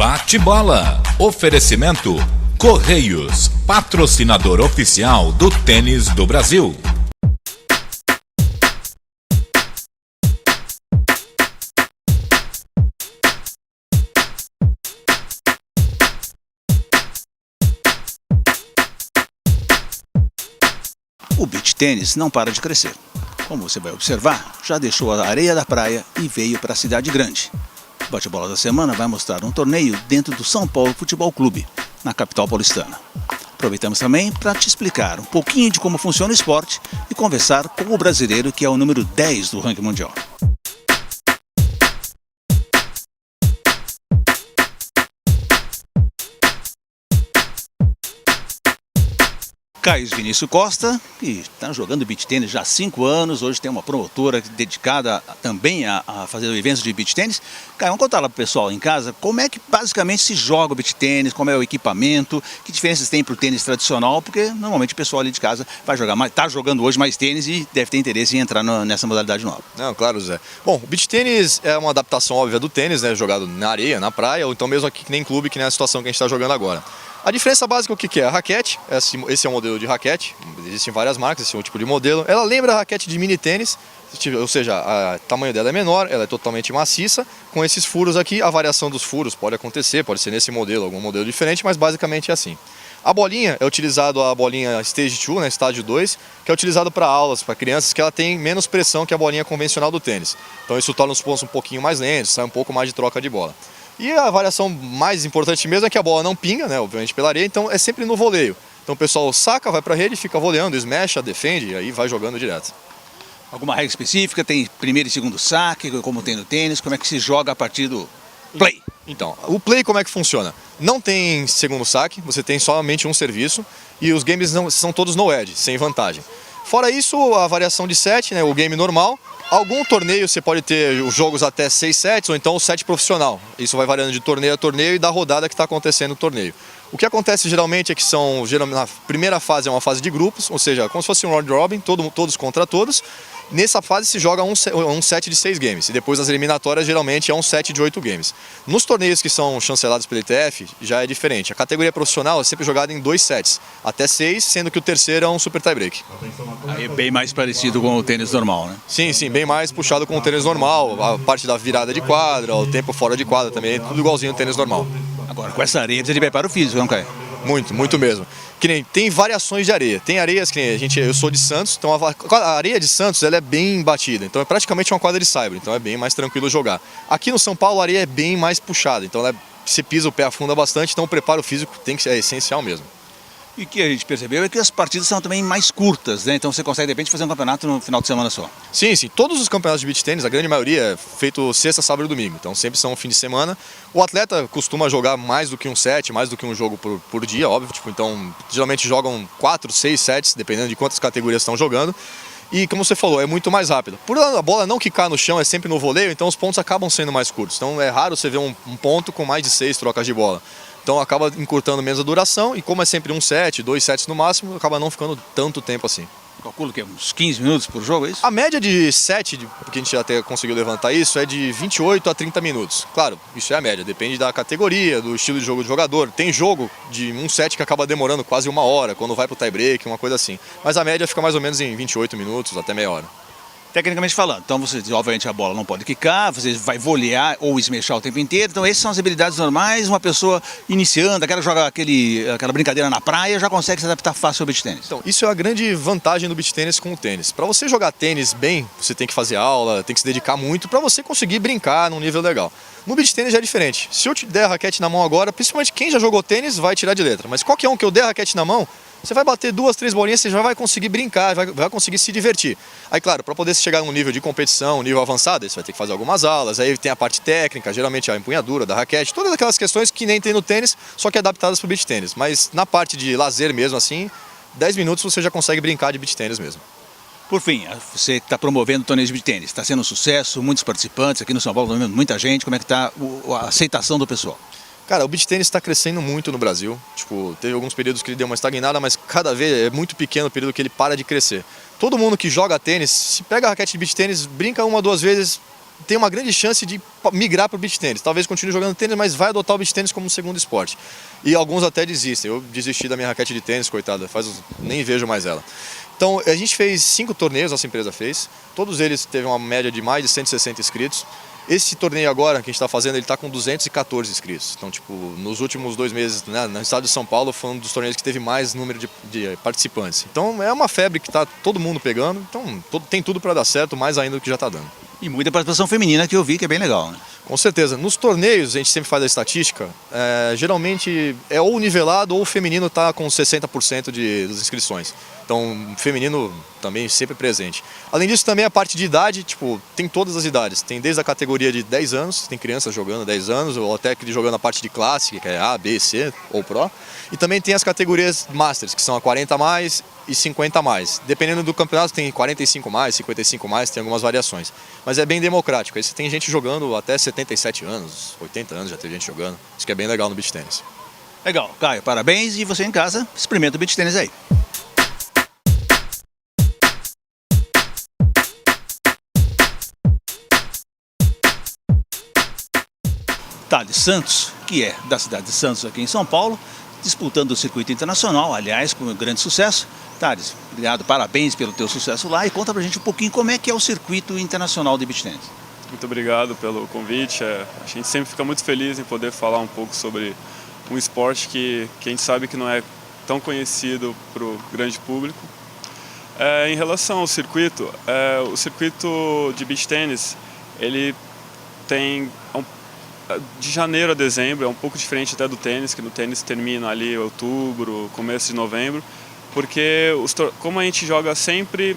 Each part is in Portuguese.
Bate-bola. Oferecimento Correios, patrocinador oficial do tênis do Brasil. O beach tênis não para de crescer. Como você vai observar, já deixou a areia da praia e veio para a cidade grande. O bate-bola da semana vai mostrar um torneio dentro do São Paulo Futebol Clube, na capital paulistana. Aproveitamos também para te explicar um pouquinho de como funciona o esporte e conversar com o brasileiro que é o número 10 do ranking mundial. Caio Vinícius Costa, que está jogando beach tênis já há 5 anos, hoje tem uma promotora dedicada também a fazer eventos de beach tênis. Caio, vamos contar lá para o pessoal em casa como é que basicamente se joga o beach tênis, como é o equipamento, que diferenças tem para o tênis tradicional, porque normalmente o pessoal ali de casa vai jogar mais, está jogando hoje mais tênis e deve ter interesse em entrar nessa modalidade nova. Não, claro, Zé. Bom, o beach tênis é uma adaptação óbvia do tênis, né, jogado na areia, na praia, ou então mesmo aqui que nem clube, que nem a situação que a gente está jogando agora. A diferença básica, o que é? A raquete, esse é o modelo de raquete, existem várias marcas, esse é um tipo de modelo. Ela lembra a raquete de mini tênis, ou seja, o tamanho dela é menor, ela é totalmente maciça, com esses furos aqui. A variação dos furos pode acontecer, pode ser nesse modelo, algum modelo diferente, mas basicamente é assim. A bolinha é utilizado a bolinha Stage 2, né, estágio 2, que é utilizado para aulas, para crianças, que ela tem menos pressão que a bolinha convencional do tênis. Então isso torna os pontos um pouquinho mais lentos, sai um pouco mais de troca de bola. E a variação mais importante mesmo é que a bola não pinga, né, obviamente pela areia, então é sempre no voleio. Então o pessoal saca, vai para a rede, fica voleando, smasha, defende e aí vai jogando direto. Alguma regra específica? Tem primeiro e segundo saque, como tem no tênis? Como é que se joga a partir do play? Então, o play como é que funciona? Não tem segundo saque, você tem somente um serviço e os games são todos no edge, sem vantagem. Fora isso, a variação de set, né, o game normal. Algum torneio você pode ter os jogos até 6 sets ou então o set profissional. Isso vai variando de torneio a torneio e da rodada que está acontecendo no torneio. O que acontece geralmente é que na primeira fase é uma fase de grupos, ou seja, como se fosse um round robin, todos contra todos. Nessa fase se joga um set de 6 games e depois as eliminatórias geralmente é um set de 8 games. Nos torneios que são chancelados pelo ITF já é diferente. A categoria profissional é sempre jogada em 2 sets, até 6, sendo que o terceiro é um super tie-break. Aí é bem mais parecido com o tênis normal, né? Sim, bem mais puxado com o tênis normal, a parte da virada de quadra, o tempo fora de quadra também, tudo igualzinho ao tênis normal. Agora, com essa areia precisa de preparo físico, não, Caio? Muito mesmo. Que nem, tem variações de areia. Tem areias que nem eu sou de Santos, então a areia de Santos ela é bem batida, então é praticamente uma quadra de saibro, então é bem mais tranquilo jogar. Aqui no São Paulo a areia é bem mais puxada, então você pisa o pé, afunda bastante, então o preparo físico é essencial mesmo. E o que a gente percebeu é que as partidas são também mais curtas, né? Então você consegue de repente fazer um campeonato no final de semana só. Sim, todos os campeonatos de beach tênis, a grande maioria é feito sexta, sábado e domingo, então sempre são fim de semana. O atleta costuma jogar mais do que um set, mais do que um jogo por dia, óbvio, então geralmente jogam 4, 6 sets, dependendo de quantas categorias estão jogando. E como você falou, é muito mais rápido. Por a bola não quicar no chão, é sempre no voleio, então os pontos acabam sendo mais curtos. Então é raro você ver um ponto com mais de 6 trocas de bola. Então acaba encurtando menos a duração e como é sempre um set, 2 sets no máximo, acaba não ficando tanto tempo assim. Calculo que é uns 15 minutos por jogo, é isso? A média de set, porque a gente até conseguiu levantar isso, é de 28 a 30 minutos. Claro, isso é a média, depende da categoria, do estilo de jogo do jogador. Tem jogo de um set que acaba demorando quase 1 hora, quando vai pro tie break, uma coisa assim. Mas a média fica mais ou menos em 28 minutos, até meia hora. Tecnicamente falando, então você, obviamente a bola não pode quicar, você vai volear ou esmechar o tempo inteiro, então essas são as habilidades normais, uma pessoa iniciando, aquela que joga aquela brincadeira na praia, já consegue se adaptar fácil ao beach tênis. Então, isso é a grande vantagem do beach tênis com o tênis. Para você jogar tênis bem, você tem que fazer aula, tem que se dedicar muito para você conseguir brincar num nível legal. No beach tênis já é diferente. Se eu te der a raquete na mão agora, principalmente quem já jogou tênis vai tirar de letra, mas qualquer um que eu der a raquete na mão, você vai bater 2, 3 bolinhas, você já vai conseguir brincar, vai conseguir se divertir. Aí, claro, para poder chegar num nível de competição, um nível avançado, você vai ter que fazer algumas aulas, aí tem a parte técnica, geralmente a empunhadura da raquete, todas aquelas questões que nem tem no tênis, só que adaptadas para o beach tênis. Mas na parte de lazer mesmo, assim, 10 minutos você já consegue brincar de beach tênis mesmo. Por fim, você que está promovendo o torneio de beach tênis, está sendo um sucesso, muitos participantes aqui no São Paulo, muita gente, como é que está a aceitação do pessoal? Cara, o beach tênis está crescendo muito no Brasil. Tipo, teve alguns períodos que ele deu uma estagnada, mas cada vez é muito pequeno o período que ele para de crescer. Todo mundo que joga tênis, se pega a raquete de beach tênis, brinca 1 ou 2 vezes, tem uma grande chance de migrar para o beach tênis. Talvez continue jogando tênis, mas vai adotar o beach tênis como um segundo esporte. E alguns até desistem. Eu desisti da minha raquete de tênis, coitada, nem vejo mais ela. Então, a gente fez 5 torneios, nossa empresa fez. Todos eles teve uma média de mais de 160 inscritos. Esse torneio agora que a gente está fazendo, ele está com 214 inscritos. Então, tipo, nos últimos 2 meses, né, no estado de São Paulo, foi um dos torneios que teve mais número de participantes. Então, é uma febre que está todo mundo pegando. Então, tem tudo para dar certo, mais ainda do que já está dando. E muita participação feminina que eu vi, que é bem legal, né? Com certeza. Nos torneios, a gente sempre faz a estatística, geralmente é ou nivelado ou o feminino está com 60% das inscrições. Então, o feminino também sempre presente. Além disso, também a parte de idade, tipo, tem todas as idades. Tem desde a categoria de 10 anos, tem crianças jogando 10 anos, ou até que jogando a parte de classe, que é A, B, C ou Pro. E também tem as categorias Masters, que são a 40 a mais e 50 a mais. Dependendo do campeonato, tem 45 mais, 55 mais, tem algumas variações. Mas é bem democrático. Aí você tem gente jogando até 77 anos, 80 anos já tem gente jogando. Isso que é bem legal no beach tênis. Legal, Caio, parabéns. E você em casa, experimenta o beach tênis aí. Thales Santos, que é da cidade de Santos, aqui em São Paulo, disputando o circuito internacional, aliás, com um grande sucesso. Thales, obrigado, parabéns pelo teu sucesso lá e conta pra gente um pouquinho como é que é o circuito internacional de beach tênis. Muito obrigado pelo convite. A gente sempre fica muito feliz em poder falar um pouco sobre um esporte que a gente sabe que não é tão conhecido para o grande público. Em relação ao circuito, o circuito de beach tênis, ele tem de janeiro a dezembro, é um pouco diferente até do tênis, que no tênis termina ali em outubro, começo de novembro, porque como a gente joga sempre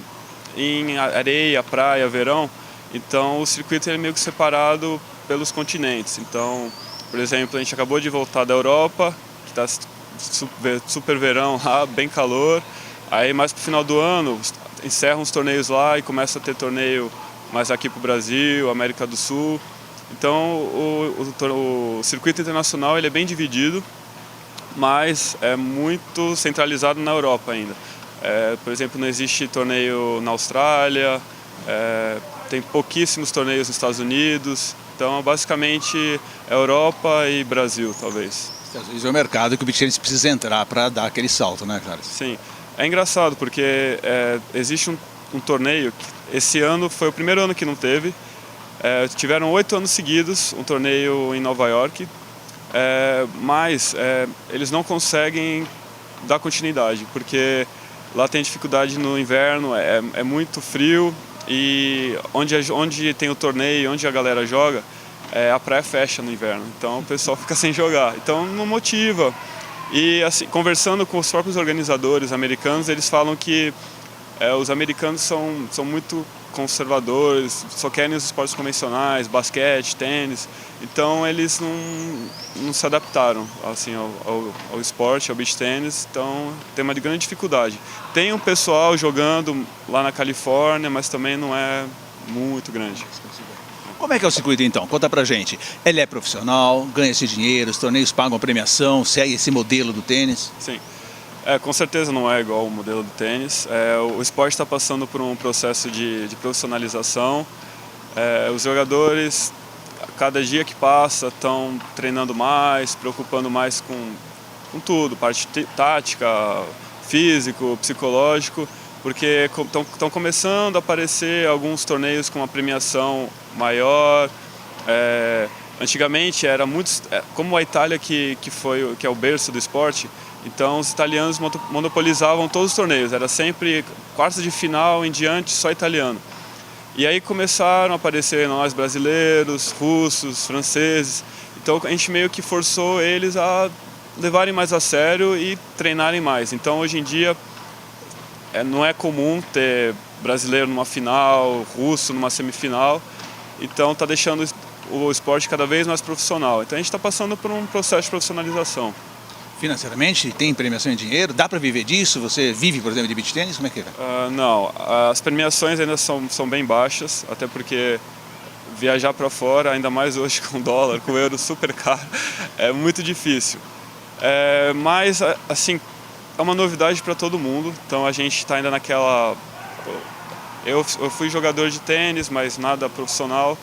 em areia, praia, verão, então o circuito é meio que separado pelos continentes. Então, por exemplo, a gente acabou de voltar da Europa, que está super verão lá, bem calor, aí mais pro final do ano encerram os torneios lá e começa a ter torneio mais aqui pro Brasil, América do Sul. Então o circuito internacional ele é bem dividido, mas é muito centralizado na Europa ainda. Por exemplo, não existe torneio na Austrália, tem pouquíssimos torneios nos Estados Unidos, então basicamente Europa e Brasil, talvez. Às vezes é o mercado que o beach tênis precisa entrar para dar aquele salto, né, cara? Sim, é engraçado porque existe um torneio que esse ano foi o primeiro ano que não teve. Tiveram 8 anos seguidos um torneio em Nova York, mas eles não conseguem dar continuidade, porque lá tem dificuldade no inverno, é muito frio e onde tem o torneio, onde a galera joga, a praia fecha no inverno, então o pessoal fica sem jogar, então não motiva. E assim, conversando com os próprios organizadores americanos, eles falam que os americanos são muito conservadores, só querem os esportes convencionais, basquete, tênis, então eles não se adaptaram assim, ao esporte, ao beach tênis, então tem uma grande dificuldade. Tem um pessoal jogando lá na Califórnia, mas também não é muito grande. Como é que é o circuito então? Conta pra gente. Ele é profissional, ganha-se dinheiro, os torneios pagam a premiação, segue esse modelo do tênis? Sim. Com certeza não é igual ao modelo do tênis. O esporte está passando por um processo de profissionalização. Os jogadores, cada dia que passa, estão treinando mais, preocupando mais com tudo, parte tática, físico, psicológico, porque estão começando a aparecer alguns torneios com uma premiação maior. Antigamente era muito, como a Itália que é o berço do esporte, então os italianos monopolizavam todos os torneios, era sempre quartas de final em diante só italiano. E aí começaram a aparecer nós brasileiros, russos, franceses, então a gente meio que forçou eles a levarem mais a sério e treinarem mais. Então hoje em dia não é comum ter brasileiro numa final, russo numa semifinal, então está deixando o esporte cada vez mais profissional. Então a gente está passando por um processo de profissionalização. Financeiramente, tem premiação em dinheiro? Dá para viver disso? Você vive, por exemplo, de beach tênis? Como é que é? Não, as premiações ainda são bem baixas, até porque viajar para fora, ainda mais hoje com dólar, com euro super caro, é muito difícil. Mas, assim, é uma novidade para todo mundo, então a gente está ainda naquela... Eu fui jogador de tênis, mas nada profissional,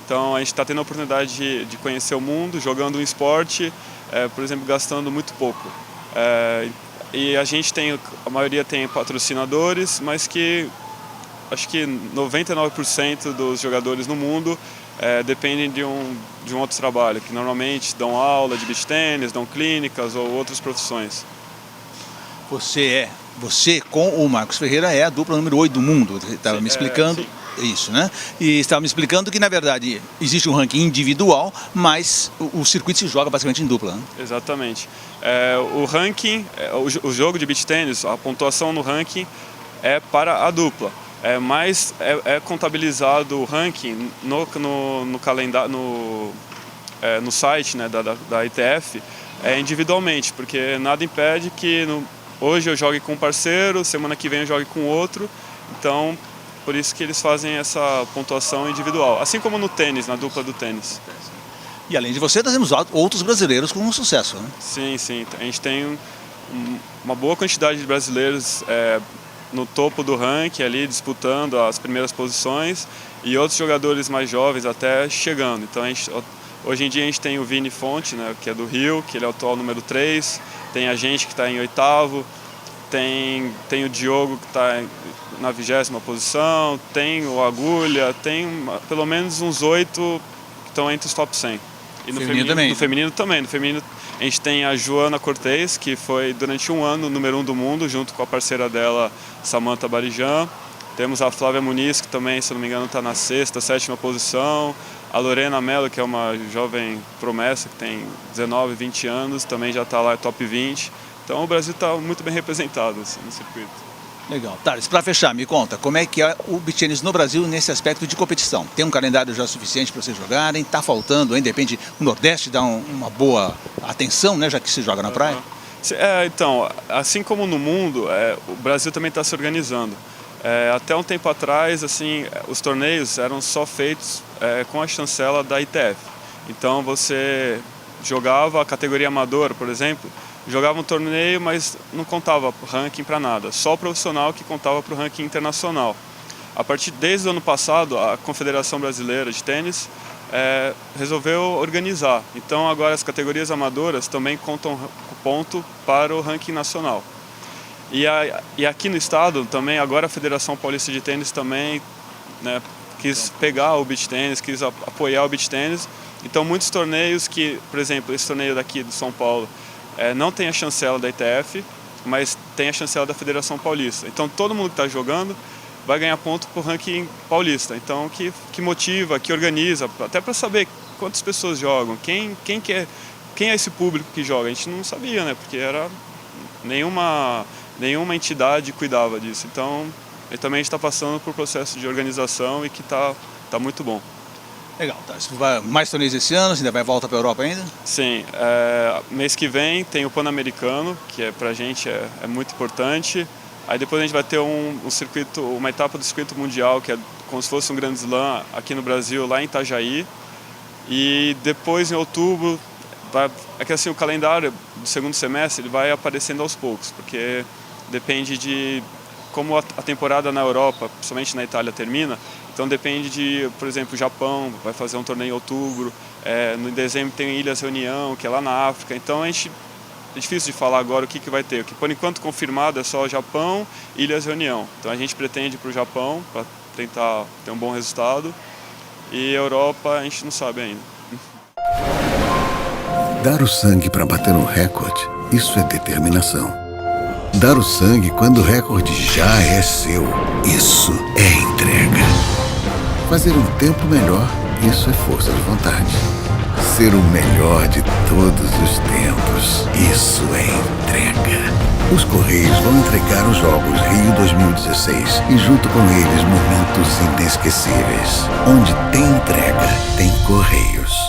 Então a gente está tendo a oportunidade de conhecer o mundo, jogando um esporte, por exemplo, gastando muito pouco. E a maioria tem patrocinadores, mas que acho que 99% dos jogadores no mundo dependem de um outro trabalho, que normalmente dão aula de beach tênis, dão clínicas ou outras profissões. Você com o Marcos Ferreira é a dupla número 8 do mundo, você estava me explicando isso, né? E estava me explicando que, na verdade, existe um ranking individual, mas o circuito se joga basicamente em dupla, né? Exatamente. O ranking, o jogo de beach tênis, a pontuação no ranking é para a dupla. Mas é contabilizado o ranking no calendário, no site, né, da ITF, individualmente, porque nada impede que hoje eu jogue com um parceiro, semana que vem eu jogue com outro, então por isso que eles fazem essa pontuação individual, assim como no tênis, na dupla do tênis. E além de você, nós temos outros brasileiros com sucesso, né? Sim, a gente tem uma boa quantidade de brasileiros no topo do ranking ali, disputando as primeiras posições, e outros jogadores mais jovens até chegando. Então hoje em dia a gente tem o Vini Fonte, né, que é do Rio, que ele é o atual número 3, tem a gente que está em 8º, tem o Diogo que está na 20ª posição, tem o Agulha, tem pelo menos uns 8 que estão entre os top 100. E no feminino também. No feminino a gente tem a Joana Cortez, que foi durante um ano o número 1 do mundo, junto com a parceira dela, Samantha Barijan. Temos a Flávia Muniz, que também, se não me engano, está na 6ª, 7ª posição. A Lorena Mello, que é uma jovem promessa, que tem 19, 20 anos, também já está lá top 20. Então o Brasil está muito bem representado assim, no circuito. Legal. Thales, para fechar, me conta, como é que é o beach tênis no Brasil nesse aspecto de competição? Tem um calendário já suficiente para vocês jogarem? Está faltando ainda? De repente, o Nordeste dá uma boa atenção, né, já que se joga na praia? Então, assim como no mundo, o Brasil também está se organizando. Até um tempo atrás, assim, os torneios eram só feitos com a chancela da ITF. Então você jogava a categoria amadora, por exemplo, jogava um torneio, mas não contava ranking para nada. Só o profissional que contava para o ranking internacional. Desde o ano passado, a Confederação Brasileira de Tênis resolveu organizar. Então agora as categorias amadoras também contam ponto para o ranking nacional. E aqui no estado também, agora a Federação Paulista de Tênis também, né, quis pegar o beach tênis, quis apoiar o beach tênis. Então muitos torneios que, por exemplo, esse torneio daqui de São Paulo, não tem a chancela da ITF, mas tem a chancela da Federação Paulista. Então todo mundo que está jogando vai ganhar ponto para o ranking paulista. Então que motiva, que organiza, até para saber quantas pessoas jogam, quem é esse público que joga. A gente não sabia, né? Porque nenhuma entidade cuidava disso. Então ele também está passando por processo de organização e que tá muito bom. Legal, tá. Mais torneios esse ano, você ainda vai voltar para a Europa ainda? Sim, mês que vem tem o Pan-Americano, que pra gente é muito importante. Aí depois a gente vai ter uma etapa do circuito mundial, que é como se fosse um grande slam aqui no Brasil, lá em Itajaí. E depois em outubro, que assim, o calendário do segundo semestre ele vai aparecendo aos poucos, porque depende de como a temporada na Europa, principalmente na Itália, termina. Então depende de, por exemplo, o Japão vai fazer um torneio em outubro, no dezembro tem Ilhas Reunião, que é lá na África. Então é difícil de falar agora o que vai ter. O que por enquanto confirmado é só o Japão e Ilhas Reunião. Então a gente pretende ir para o Japão para tentar ter um bom resultado. E a Europa a gente não sabe ainda. Dar o sangue para bater um recorde, isso é determinação. Dar o sangue quando o recorde já é seu, isso é entrega. Fazer um tempo melhor, isso é força de vontade. Ser o melhor de todos os tempos, isso é entrega. Os Correios vão entregar os Jogos Rio 2016 e junto com eles momentos inesquecíveis. Onde tem entrega, tem Correios.